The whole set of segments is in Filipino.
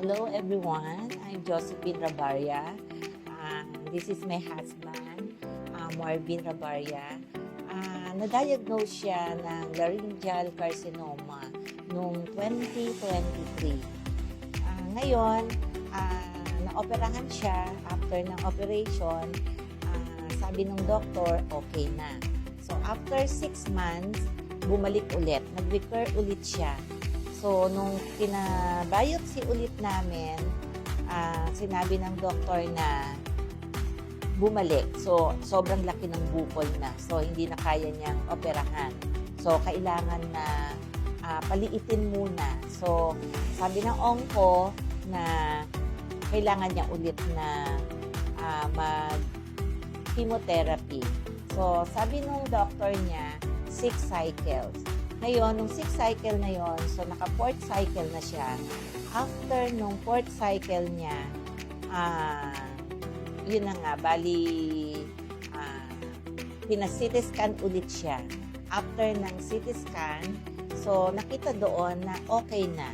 Hello everyone, I'm Josephine Rabaria. This is my husband, Marvin Rabaria. Na-diagnose siya ng laryngeal carcinoma noong 2023. Ngayon, naoperahan siya. After ng operation, sabi ng doktor, okay na. So after 6 months, bumalik ulit. Nag-recur ulit siya. So, nung pina-biopsy ulit namin, sinabi ng doktor na bumalik. So, sobrang laki ng bukol na. So, hindi na kaya niyang operahan. So, kailangan na paliitin muna. So, sabi ng onco na kailangan niya ulit na mag-chemotherapy. So, sabi nung doctor niya, 6 cycles. Ngayon, nung 6 cycle na yon, so naka 4th cycle na siya. After nung 4th cycle niya, yun na nga, bali, pina-CT scan ulit siya. After ng CT scan, so nakita doon na okay na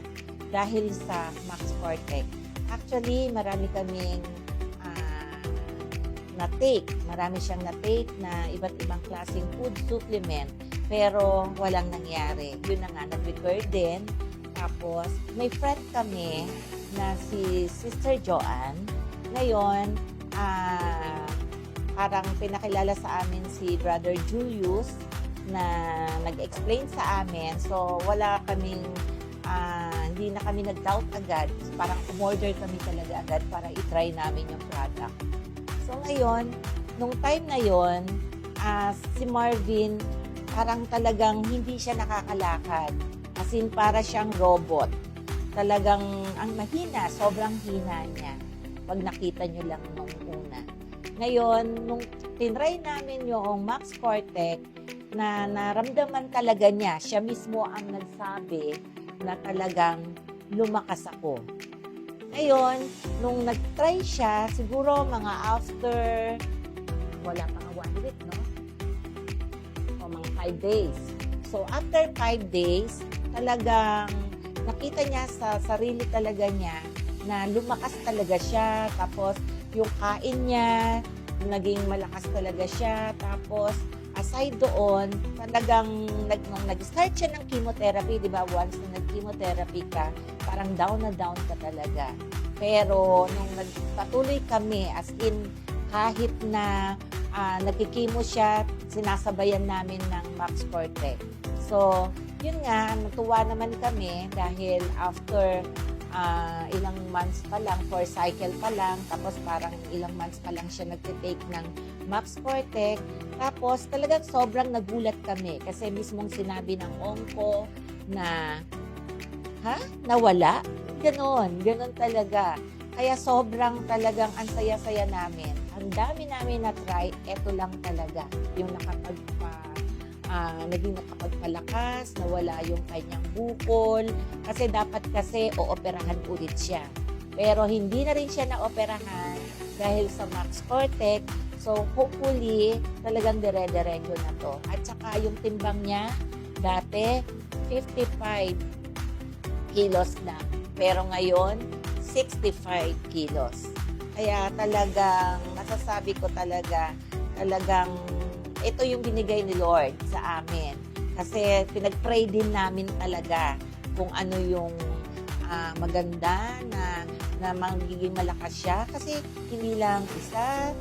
dahil sa Max Fortec. Actually, marami kaming na-take. Marami siyang na-take na iba't ibang klaseng food supplement. Pero walang nangyari. Yun na nga, nag-recur din. Tapos, may friend kami na si Sister Joanne. Ngayon, parang pinakilala sa amin si Brother Julius na nag-explain sa amin. So, wala kaming, hindi na kami nag-doubt agad. Parang umorder kami talaga agad para i-try namin yung product. So, ngayon, nung time na yon, si Marvin, parang talagang hindi siya nakakalakad. As in, para siyang robot. Talagang ang mahina, sobrang hina niya. Pag nakita nyo lang nung una. Ngayon, nung tinry namin yung Max Fortec, na naramdaman talaga niya, siya mismo ang nagsabi na talagang lumakas ako. Ngayon, nung nag-try siya, siguro mga after, wala pang 1 week, no? O mga 5 days. So, after 5 days, talagang nakita niya sa sarili talaga niya na lumakas talaga siya. Tapos, yung kain niya, naging malakas talaga siya. Tapos, aside doon, talagang nung nag-start siya ng chemotherapy, di ba? Once na nag-chemotherapy ka, parang down na down ka talaga. Pero, nung nagpatuloy kami, as in, kahit na nagkikimo siya, sinasabayan namin ng Max Fortec. So, yun nga, natuwa naman kami dahil after ilang months pa lang, 4 cycle pa lang, tapos parang ilang months pa lang siya nagtitake ng Max Fortec. Tapos talagang sobrang nagulat kami kasi mismong sinabi ng onco na, nawala? Ganon talaga. Kaya sobrang talagang ang saya-saya namin. Ang dami namin na-try, eto lang talaga. Yung naging nakapagpalakas, nawala yung kanyang bukol. Kasi dapat ooperahan ulit siya. Pero hindi na rin siya naoperahan dahil sa Max Fortec. So hopefully, talagang dire-diretso na to. At saka yung timbang niya, dati 55 kilos na. Pero ngayon, 65 kilos. Kaya talagang, masasabi ko talagang ito yung binigay ni Lord sa amin. Kasi pinag-pray din namin talaga kung ano yung maganda na magiging malakas siya. Kasi hindi lang isa,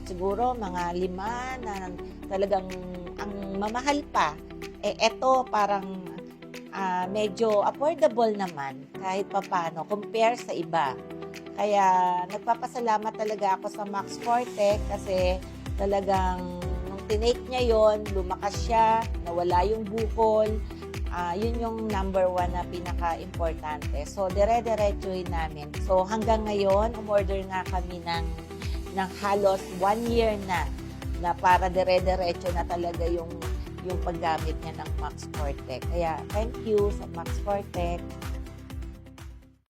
siguro mga 5 na talagang ang mamahal pa. Ito parang medyo affordable naman kahit papano compare sa iba. Kaya nagpapasalamat talaga ako sa Max Fortec kasi talagang nung tinake niya yon, lumakas siya, nawala yung bukol. Yun yung number 1 na pinaka-importante. So, dire-diretsuhin namin. So, hanggang ngayon, umorder nga kami ng halos 1 year na para dire-diretso na talaga yung paggamit niya ng Max Fortec. Kaya, thank you sa Max Fortec.